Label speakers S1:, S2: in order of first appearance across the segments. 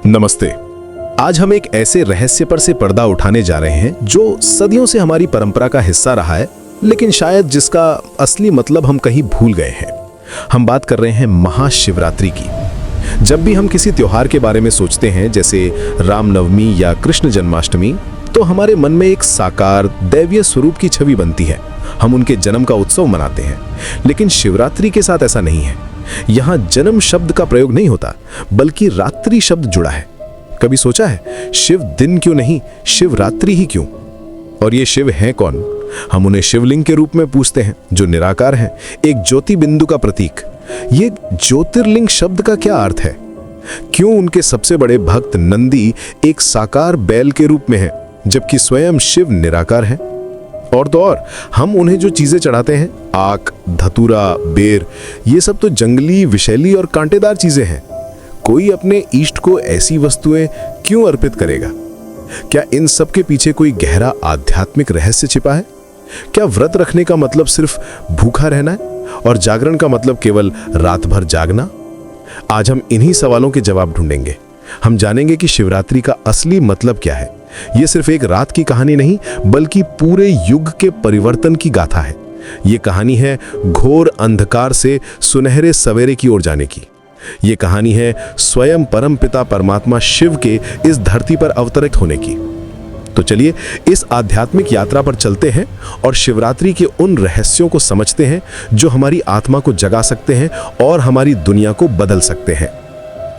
S1: नमस्ते। आज हम एक ऐसे रहस्य पर से पर्दा उठाने जा रहे हैं जो सदियों से हमारी परंपरा का हिस्सा रहा है, लेकिन शायद जिसका असली मतलब हम कहीं भूल गए हैं। हम बात कर रहे हैं महाशिवरात्रि की। जब भी हम किसी त्योहार के बारे में सोचते हैं, जैसे रामनवमी या कृष्ण जन्माष्टमी, तो हमारे मन में एक साकार दैवीय स्वरूप की छवि बनती है। हम उनके जन्म का उत्सव मनाते हैं। लेकिन शिवरात्रि के साथ ऐसा नहीं है। यहाँ जन्म शब्द का प्रयोग नहीं होता, बल्कि रात्रि शब्द जुड़ा है। कभी सोचा है शिव दिन क्यों नहीं, शिवरात्रि ही क्यों? और ये शिव हैं कौन? हम उन्हें शिवलिंग के रूप में पूजते हैं, जो निराकार हैं, एक ज्योति बिंदु का प्रतीक। ये ज्योतिर्लिंग शब्द का क्या अर्थ है? क्यों उनके सबसे बड़े भक्त नंदी एक साकार बैल के रूप में है, जबकि स्वयं शिव निराकार हैं? और तो और हम उन्हें जो चीजें चढ़ाते हैं, आक, धतूरा, बेर, ये सब तो जंगली, विषैली और कांटेदार चीजें हैं। कोई अपने इष्ट को ऐसी वस्तुएं क्यों अर्पित करेगा? क्या इन सब के पीछे कोई गहरा आध्यात्मिक रहस्य छिपा है? क्या व्रत रखने का मतलब सिर्फ भूखा रहना है और जागरण का मतलब केवल रात भर जागना? आज हम इन्हीं सवालों के जवाब ढूंढेंगे। हम जानेंगे कि शिवरात्रि का असली मतलब क्या है। यह सिर्फ एक रात की कहानी नहीं, बल्कि पूरे युग के परिवर्तन की गाथा है। यह कहानी है घोर अंधकार से सुनहरे सवेरे की ओर जाने की। यह कहानी है स्वयं परमपिता परमात्मा शिव के इस धरती पर अवतरित होने की। तो चलिए इस आध्यात्मिक यात्रा पर चलते हैं और शिवरात्रि के उन रहस्यों को समझते हैं जो हमारी आत्मा को जगा सकते हैं और हमारी दुनिया को बदल सकते हैं।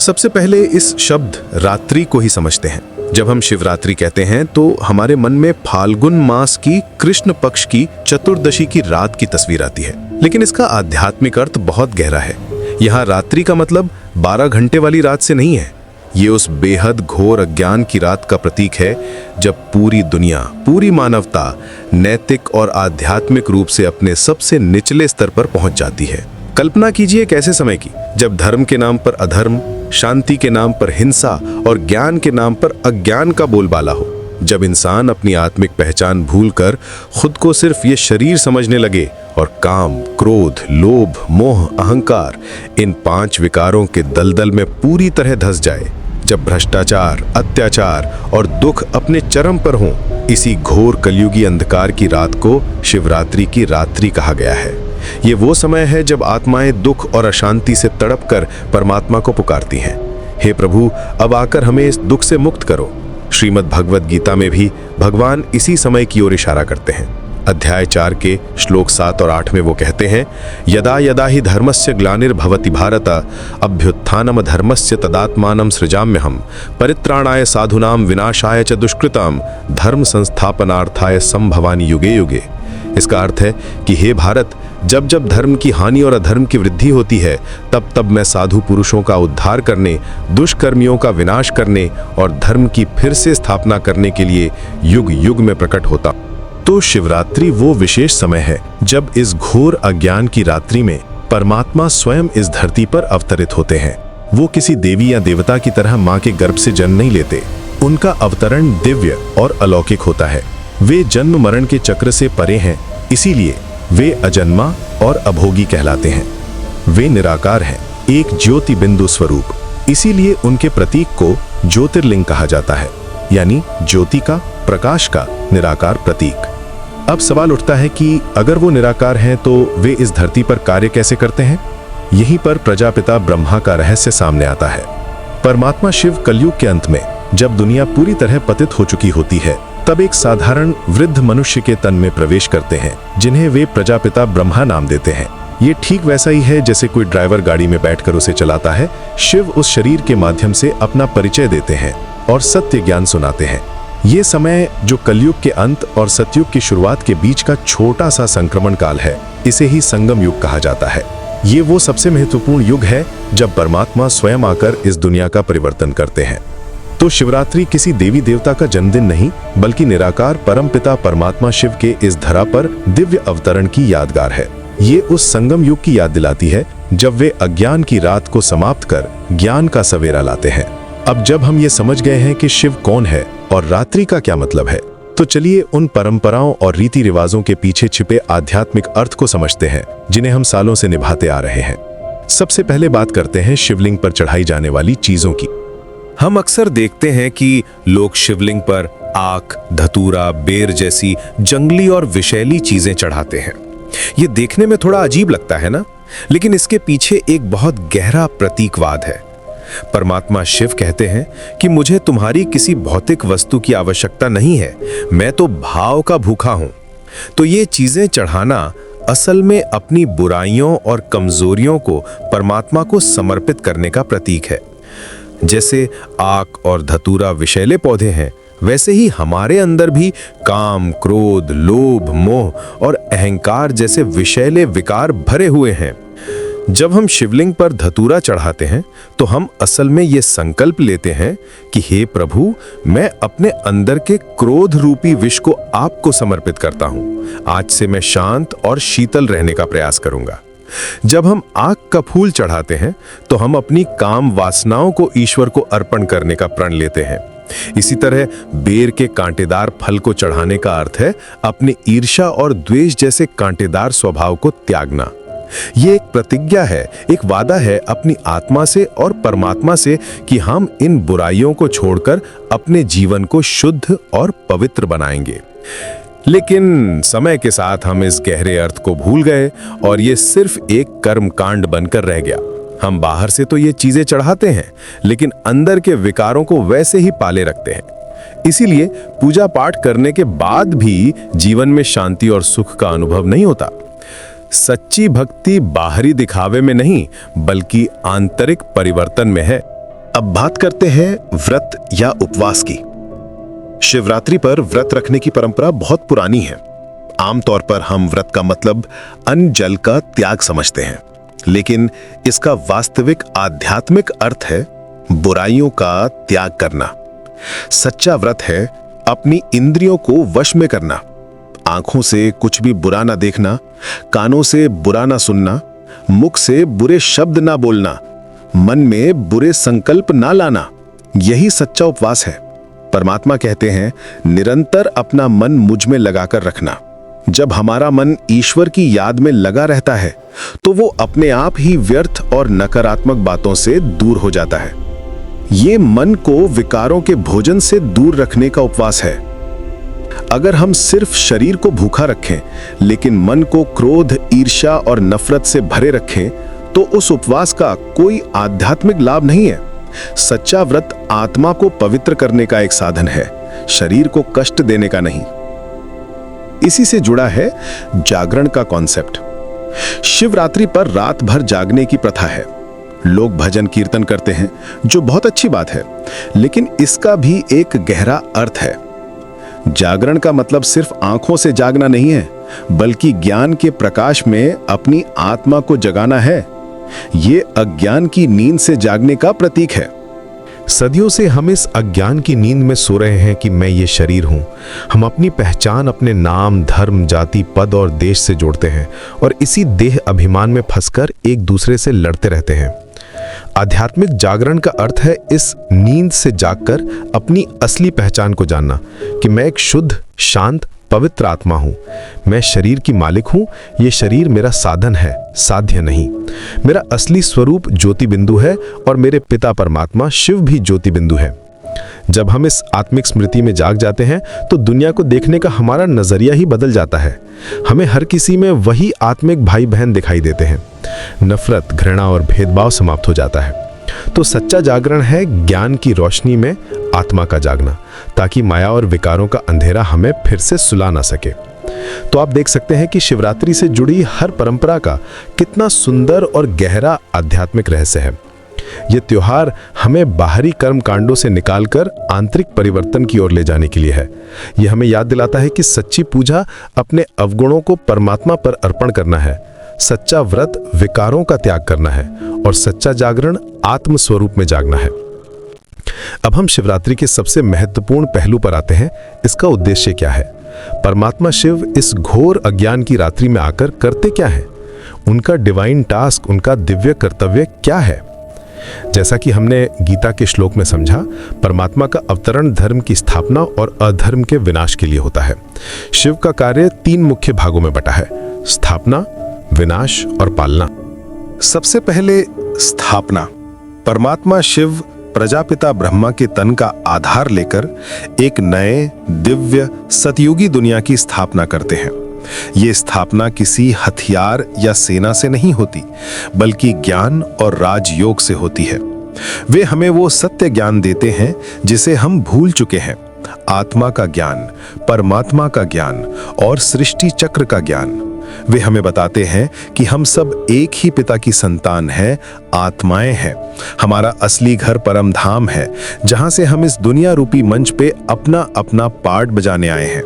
S1: सबसे पहले इस शब्द रात्रि को ही समझते हैं। जब हम शिवरात्रि कहते हैं तो हमारे मन में फाल्गुन मास की कृष्ण पक्ष की चतुर्दशी की रात की तस्वीर आती है, लेकिन इसका आध्यात्मिक अर्थ बहुत गहरा है। यहाँ रात्रि का मतलब 12 घंटे वाली रात से नहीं है। ये उस बेहद घोर अज्ञान की रात का प्रतीक है जब पूरी दुनिया, पूरी मानवता नैतिक और आध्यात्मिक रूप से अपने सबसे निचले स्तर पर पहुंच जाती है। कल्पना कीजिए एक ऐसे समय की जब धर्म के नाम पर अधर्म, शांति के नाम पर हिंसा और ज्ञान के नाम पर अज्ञान का बोलबाला हो। जब इंसान अपनी आत्मिक पहचान भूलकर खुद को सिर्फ ये शरीर समझने लगे और काम, क्रोध, लोभ, मोह, अहंकार, इन 5 विकारों के दलदल में पूरी तरह धंस जाए। जब भ्रष्टाचार, अत्याचार और दुख अपने चरम पर हों, इसी घोर कलयुगी अंधकार की रात को शिवरात्रि की रात्रि कहा गया है। ये वो समय है जब आत्माएं दुख और अशांति से तड़पकर परमात्मा को पुकारती हैं, हे प्रभु, अब आकर हमें इस दुख से मुक्त करो। श्रीमद् भगवद गीता में भी भगवान इसी समय की ओर इशारा करते हैं। अध्याय 4 के श्लोक 7 और 8 में वो कहते हैं, यदा यदा हि धर्मस्य ग्लानिर्भवति भारत अभ्युत्थानम धर्मस्य तदात्मानं सृजाम्यहम् परित्राणाय साधूनां विनाशाय च दुष्कृतां धर्म संस्थापनार्थाय संभवानि युगे युगे। इसका अर्थ है कि हे भारत, जब जब धर्म की हानि और अधर्म की वृद्धि होती है, तब तब मैं साधु पुरुषों का उद्धार करने, दुष्कर्मियों का विनाश करने और धर्म की फिर से स्थापना करने के लिए युग युग में प्रकट होता। तो शिवरात्रि वो विशेष समय है जब इस घोर अज्ञान की रात्रि में परमात्मा स्वयं इस धरती पर अवतरित होते हैं। वो किसी देवी या देवता की तरह माँ के गर्भ से जन्म नहीं लेते। उनका अवतरण दिव्य और अलौकिक होता है। वे जन्म मरण के चक्र से परे हैं, इसीलिए वे अजन्मा और अभोगी कहलाते हैं। वे निराकार हैं, एक ज्योति बिंदु स्वरूप, इसीलिए उनके प्रतीक को ज्योतिर्लिंग कहा जाता है, यानी ज्योति का, प्रकाश का निराकार प्रतीक। अब सवाल उठता है कि अगर वो निराकार हैं तो वे इस धरती पर कार्य कैसे करते हैं? यहीं पर प्रजापिता ब्रह्मा का रहस्य सामने आता है। परमात्मा शिव कलयुग के अंत में, जब दुनिया पूरी तरह पतित हो चुकी होती है, तब एक साधारण वृद्ध मनुष्य के तन में प्रवेश करते हैं, जिन्हें वे प्रजापिता ब्रह्मा नाम देते हैं। ये ठीक वैसा ही है जैसे कोई ड्राइवर गाड़ी में बैठकर उसे चलाता है। शिव उस शरीर के माध्यम से अपना परिचय देते हैं और सत्य ज्ञान सुनाते हैं। ये समय जो कलयुग के अंत और सतयुग की शुरुआत के बीच का छोटा सा संक्रमण काल है, इसे ही संगम युग कहा जाता है। ये वो सबसे महत्वपूर्ण युग है जब परमात्मा स्वयं आकर इस दुनिया का परिवर्तन करते हैं। तो शिवरात्रि किसी देवी देवता का जन्मदिन नहीं, बल्कि निराकार परमपिता परमात्मा शिव के इस धरा पर दिव्य अवतरण की यादगार है। ये उस संगम युग की याद दिलाती है जब वे अज्ञान की रात को समाप्त कर ज्ञान का सवेरा लाते हैं। अब जब हम ये समझ गए हैं कि शिव कौन है और रात्रि का क्या मतलब है, तो चलिए उन परंपराओं और रीति रिवाजों के पीछे छिपे आध्यात्मिक अर्थ को समझते हैं जिन्हें हम सालों से निभाते आ रहे हैं। सबसे पहले बात करते हैं शिवलिंग पर चढ़ाई जाने वाली चीजों की। हम अक्सर देखते हैं कि लोग शिवलिंग पर आक, धतूरा, बेर जैसी जंगली और विषैली चीजें चढ़ाते हैं। ये देखने में थोड़ा अजीब लगता है ना, लेकिन इसके पीछे एक बहुत गहरा प्रतीकवाद है। परमात्मा शिव कहते हैं कि मुझे तुम्हारी किसी भौतिक वस्तु की आवश्यकता नहीं है, मैं तो भाव का भूखा हूं। तो ये चीजें चढ़ाना असल में अपनी बुराइयों और कमजोरियों को परमात्मा को समर्पित करने का प्रतीक है। जैसे आक और धतूरा विषैले पौधे हैं, वैसे ही हमारे अंदर भी काम, क्रोध, लोभ, मोह और अहंकार जैसे विषैले विकार भरे हुए हैं। जब हम शिवलिंग पर धतूरा चढ़ाते हैं तो हम असल में ये संकल्प लेते हैं कि हे प्रभु, मैं अपने अंदर के क्रोध रूपी विष को आपको समर्पित करता हूं। आज से मैं शांत और शीतल रहने का प्रयास करूंगा। जब हम आक का फूल चढ़ाते हैं तो हम अपनी काम वासनाओं को ईश्वर को अर्पण करने का प्रण लेते हैं। इसी तरह बेर के कांटेदार फल को चढ़ाने का अर्थ है अपने ईर्ष्या और द्वेष जैसे कांटेदार स्वभाव को त्यागना। ये एक प्रतिज्ञा है, एक वादा है अपनी आत्मा से और परमात्मा से कि हम इन बुराइयों को छोड़कर अपने जीवन को शुद्ध और पवित्र बनाएंगे। लेकिन समय के साथ हम इस गहरे अर्थ को भूल गए और ये सिर्फ एक कर्म कांड बनकर रह गया। हम बाहर से तो ये चीजें चढ़ाते हैं, लेकिन अंदर के विकारों को वैसे ही पाले रखते हैं। इसीलिए पूजा पाठ करने के बाद भी जीवन में शांति और सुख का अनुभव नहीं होता। सच्ची भक्ति बाहरी दिखावे में नहीं, बल्कि आंतरिक परिवर्तन में है। अब बात करते हैं व्रत या उपवास की। शिवरात्रि पर व्रत रखने की परंपरा बहुत पुरानी है। आमतौर पर हम व्रत का मतलब अन्न जल का त्याग समझते हैं, लेकिन इसका वास्तविक आध्यात्मिक अर्थ है बुराइयों का त्याग करना। सच्चा व्रत है अपनी इंद्रियों को वश में करना, आंखों से कुछ भी बुरा ना देखना, कानों से बुरा ना सुनना, मुख से बुरे शब्द ना बोलना, मन में बुरे संकल्प ना लाना। यही सच्चा उपवास है। परमात्मा कहते हैं निरंतर अपना मन मुझ में लगाकर रखना। जब हमारा मन ईश्वर की याद में लगा रहता है तो वो अपने आप ही व्यर्थ और नकारात्मक बातों से दूर हो जाता है। ये मन को विकारों के भोजन से दूर रखने का उपवास है। अगर हम सिर्फ शरीर को भूखा रखें लेकिन मन को क्रोध, ईर्ष्या और नफरत से भरे रखें तो उस उपवास का कोई आध्यात्मिक लाभ नहीं है। सच्चा व्रत आत्मा को पवित्र करने का एक साधन है, शरीर को कष्ट देने का नहीं। इसी से जुड़ा है जागरण का कॉन्सेप्ट। शिवरात्रि पर रात भर जागने की प्रथा है। लोग भजन कीर्तन करते हैं, जो बहुत अच्छी बात है, लेकिन इसका भी एक गहरा अर्थ है। जागरण का मतलब सिर्फ आंखों से जागना नहीं है, बल्कि ज्ञान के प्रकाश में अपनी आत्मा को जगाना है। ये अज्ञान की नींद से जागने का प्रतीक है। सदियों से हम इस अज्ञान की नींद में सो रहे हैं कि मैं ये शरीर हूं। हम अपनी पहचान अपने नाम, धर्म, जाति, पद और देश से जोड़ते हैं और इसी देह अभिमान में फंसकर एक दूसरे से लड़ते रहते हैं। आध्यात्मिक जागरण का अर्थ है इस नींद से जागकर अपनी असली पहचान को जानना कि मैं एक शुद्ध, शांत, पवित्र आत्मा हूं। मैं शरीर की मालिक हूं। ये शरीर मेरा साधन है, साध्य नहीं। मेरा असली स्वरूप ज्योति बिंदु है और मेरे पिता परमात्मा शिव भी ज्योति बिंदु है। जब हम इस आत्मिक स्मृति में जाग जाते हैं तो दुनिया को देखने का हमारा नजरिया ही बदल जाता है। हमें हर किसी में वही आत्मिक भाई बहन दिखाई देते हैं। नफरत, घृणा और भेदभाव समाप्त हो जाता है। तो सच्चा जागरण है ज्ञान की रोशनी में आत्मा का जागना, ताकि माया और विकारों का अंधेरा हमें फिर से सुला ना सके। तो आप देख सकते हैं कि शिवरात्रि से जुड़ी हर परंपरा का कितना सुंदर और गहरा आध्यात्मिक रहस्य है। यह त्योहार हमें बाहरी कर्म कांडों से निकालकर आंतरिक परिवर्तन की ओर ले जाने के लिए है। यह हमें याद दिलाता है कि सच्ची पूजा अपने अवगुणों को परमात्मा पर अर्पण करना है, सच्चा व्रत विकारों का त्याग करना है और सच्चा जागरण आत्म स्वरूप में जागना है। अब हम शिवरात्रि के सबसे महत्वपूर्ण पहलू पर आते हैं। इसका उद्देश्य क्या है? परमात्मा शिव इस घोर अज्ञान की रात्रि में आकर करते क्या है? उनका डिवाइन टास्क, उनका दिव्य कर्तव्य क्या है? जैसा कि हमने गीता के श्लोक में समझा, परमात्मा का अवतरण धर्म की स्थापना और अधर्म के विनाश के लिए होता है। शिव का कार्य 3 मुख्य भागों में बटा है: स्थापना, विनाश और पालना। सबसे पहले स्थापना। परमात्मा शिव प्रजापिता ब्रह्मा के तन का आधार लेकर एक नए दिव्य सतयुगी दुनिया की स्थापना करते हैं। ये स्थापना किसी हथियार या सेना से नहीं होती, बल्कि ज्ञान और राजयोग से होती है। वे हमें वो सत्य ज्ञान देते हैं जिसे हम भूल चुके हैं, आत्मा का ज्ञान, परमात्मा का ज्ञान और सृष्टि चक्र का ज्ञान। वे हमें बताते हैं कि हम सब एक ही पिता की संतान हैं, आत्माएं हैं। हमारा असली घर परम धाम है, जहां से हम इस दुनिया रूपी मंच पे अपना अपना पार्ट बजाने आए हैं।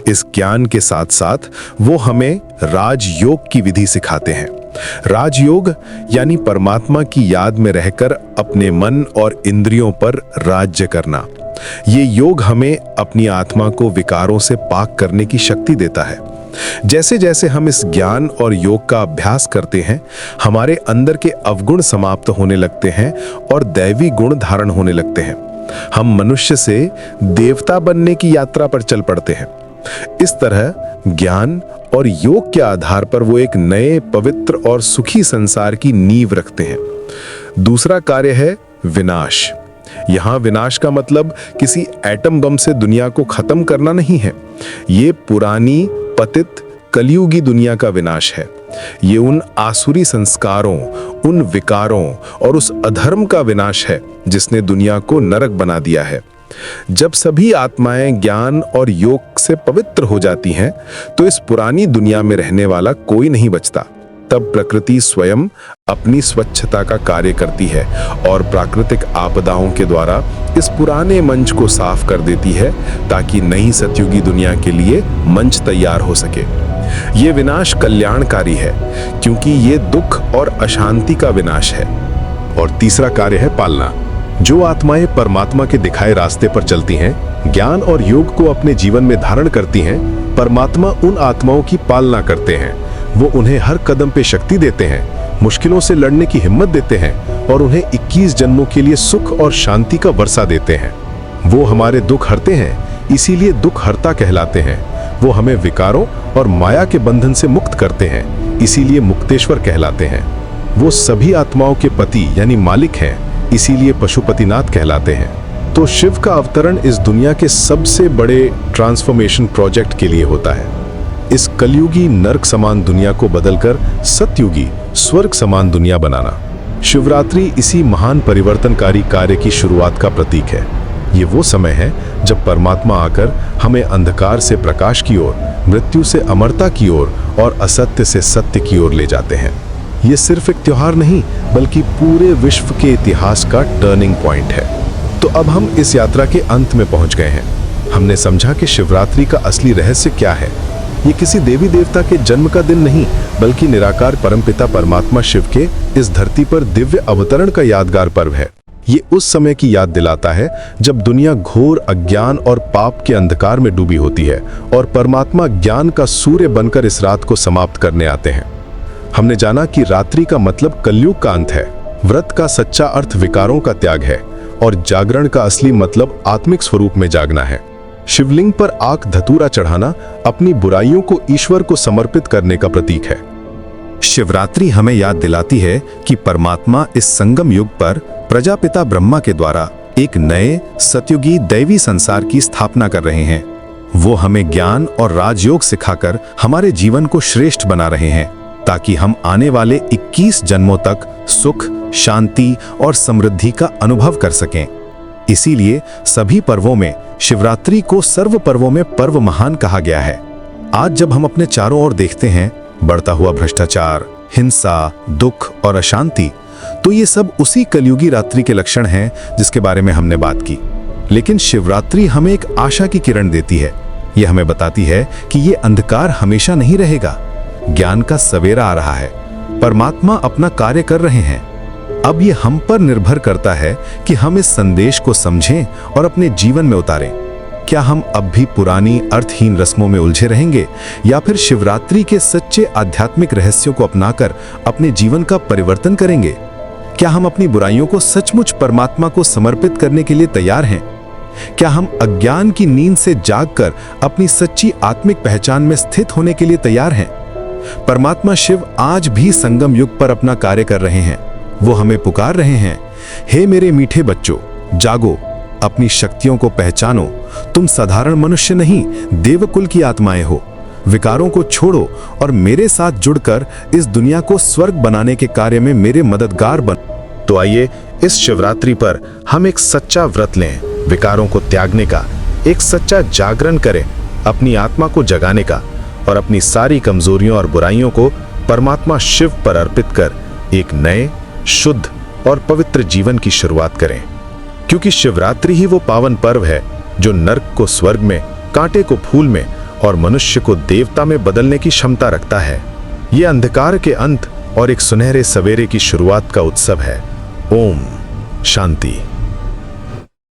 S1: इस ज्ञान के साथ साथ वो हमें राजयोग की विधि सिखाते हैं। राजयोग यानी परमात्मा की याद में रहकर अपने मन और इंद्रियों पर राज्य करना। ये योग हमें अपनी आत्मा को विकारों से पाक करने की शक्ति देता है। जैसे जैसे हम इस ज्ञान और योग का अभ्यास करते हैं, हमारे अंदर के अवगुण समाप्त होने लगते हैं और दैवी गुण धारण होने लगते हैं। हम मनुष्य से देवता बनने की यात्रा पर चल पड़ते हैं। इस तरह ज्ञान और योग के आधार पर वो एक नए, पवित्र और सुखी संसार की नींव रखते हैं। दूसरा कार्य है विनाश। यहां विनाश का मतलब किसी एटम बम से दुनिया को खत्म करना नहीं है। ये पुरानी पतित कलयुगी दुनिया का विनाश है। ये उन आसुरी संस्कारों, उन विकारों और उस अधर्म का विनाश है जिसने दुनिया को नरक बना दिया है। जब सभी आत्माएं ज्ञान और योग से पवित्र हो जाती हैं, तो इस पुरानी दुनिया में रहने वाला कोई नहीं बचता। तब प्रकृति स्वयं अपनी स्वच्छता का कार्य करती है और प्राकृतिक आपदाओं के द्वारा इस पुराने मंच को साफ कर देती है, ताकि नई सतयुगी दुनिया के लिए मंच तैयार हो सके। ये विनाश कल्याणकारी है, क्योंकि ये दुख और अशांति का विनाश है। और तीसरा कार्य है पालना। जो आत्माएं परमात्मा के दिखाए रास्ते पर चलती हैं, ज्ञान और योग को अपने जीवन में धारण करती हैं, परमात्मा उन आत्माओं की पालना करते हैं। वो उन्हें हर कदम पे शक्ति देते हैं, मुश्किलों से लड़ने की हिम्मत देते हैं और उन्हें 21 जन्मों के लिए सुख और शांति का वर्षा देते हैं। वो हमारे दुख हरते हैं, इसीलिए दुख हरता कहलाते हैं। वो हमें विकारों और माया के बंधन से मुक्त करते हैं, इसीलिए मुक्तेश्वर कहलाते हैं। वो सभी आत्माओं के पति यानी मालिक हैं, इसीलिए पशुपतिनाथ कहलाते हैं। तो शिव का अवतरण इस दुनिया के सबसे बड़े ट्रांसफॉर्मेशन प्रोजेक्ट के लिए होता है। इस कलयुगी नरक समान दुनिया को बदलकर सतयुगी स्वर्ग समान दुनिया बनाना। शिवरात्रि इसी महान परिवर्तनकारी कार्य की शुरुआत का प्रतीक है। ये वो समय है जब परमात्मा आकर हमें अंधकार से प्रकाश की ओर, मृत्यु से अमरता की ओर और असत्य से सत्य की ओर ले जाते हैं। ये सिर्फ एक त्योहार नहीं, बल्कि पूरे विश्व के इतिहास का टर्निंग पॉइंट है। तो अब हम इस यात्रा के अंत में पहुंच गए हैं। हमने समझा कि शिवरात्रि का असली रहस्य क्या है। ये किसी देवी देवता के जन्म का दिन नहीं, बल्कि निराकार परमपिता परमात्मा शिव के इस धरती पर दिव्य अवतरण का यादगार पर्व है। ये उस समय की याद दिलाता है जब दुनिया घोर अज्ञान और पाप के अंधकार में डूबी होती है और परमात्मा ज्ञान का सूर्य बनकर इस रात को समाप्त करने आते हैं। हमने जाना कि रात्रि का मतलब कलयुग का अंत है, व्रत का सच्चा अर्थ विकारों का त्याग है और जागरण का असली मतलब आत्मिक स्वरूप में जागना है। शिवलिंग पर आग धतूरा चढ़ाना अपनी बुराइयों को ईश्वर को समर्पित करने का प्रतीक है। शिवरात्रि हमें याद दिलाती है कि परमात्मा इस संगम युग पर प्रजापिता ब्रह्मा के द्वारा एक नए सतयुगी दैवी संसार की स्थापना कर रहे हैं। वो हमें ज्ञान और राजयोग सिखाकर हमारे जीवन को श्रेष्ठ बना रहे हैं, ताकि हम आने वाले 21 जन्मों तक सुख, शांति और समृद्धि का अनुभव कर सकें। इसीलिए सभी पर्वों में शिवरात्रि को सर्व पर्वों में पर्व महान कहा गया है। आज जब हम अपने चारों ओर देखते हैं बढ़ता हुआ भ्रष्टाचार, हिंसा, दुख और अशांति, तो ये सब उसी कलयुगी रात्रि के लक्षण हैं जिसके बारे में हमने बात की। लेकिन शिवरात्रि हमें एक आशा की किरण देती है। यह हमें बताती है कि ये अंधकार हमेशा नहीं रहेगा, ज्ञान का सवेरा आ रहा है, परमात्मा अपना कार्य कर रहे हैं। अब ये हम पर निर्भर करता है कि हम इस संदेश को समझें और अपने जीवन में उतारें। क्या हम अब भी पुरानी अर्थहीन रस्मों में उलझे रहेंगे, या फिर शिवरात्रि के सच्चे आध्यात्मिक रहस्यों को अपनाकर अपने जीवन का परिवर्तन करेंगे? क्या हम अपनी बुराइयों को सचमुच परमात्मा को समर्पित करने के लिए तैयार हैं? क्या हम अज्ञान की नींद से जागकर अपनी सच्ची आत्मिक पहचान में स्थित होने के लिए तैयार हैं? परमात्मा शिव आज भी संगम युग पर अपना कार्य कर रहे हैं। वो हमें पुकार रहे हैं हे मेरे मीठे बच्चों, जागो, अपनी शक्तियों को पहचानो। तुम साधारण मनुष्य नहीं, देवकुल की आत्माएं हो। विकारों को छोड़ो और मेरे साथ जुड़कर इस दुनिया को स्वर्ग बनाने के कार्य में मेरे मददगार बन। तो आइए इस शिवरात्रि पर हम एक सच्चा व्रत लें, विकारों को त्यागने का, एक सच्चा जागरण करें, अपनी आत्मा को जगाने का, और अपनी सारी कमजोरियों और बुराइयों को परमात्मा शिव पर अर्पित कर एक नए, शुद्ध और पवित्र जीवन की शुरुआत करें। क्योंकि शिवरात्रि ही वो पावन पर्व है जो नर्क को स्वर्ग में, कांटे को फूल में और मनुष्य को देवता में बदलने की क्षमता रखता है। ये अंधकार के अंत और एक सुनहरे सवेरे की शुरुआत का उत्सव है। ओम शांति।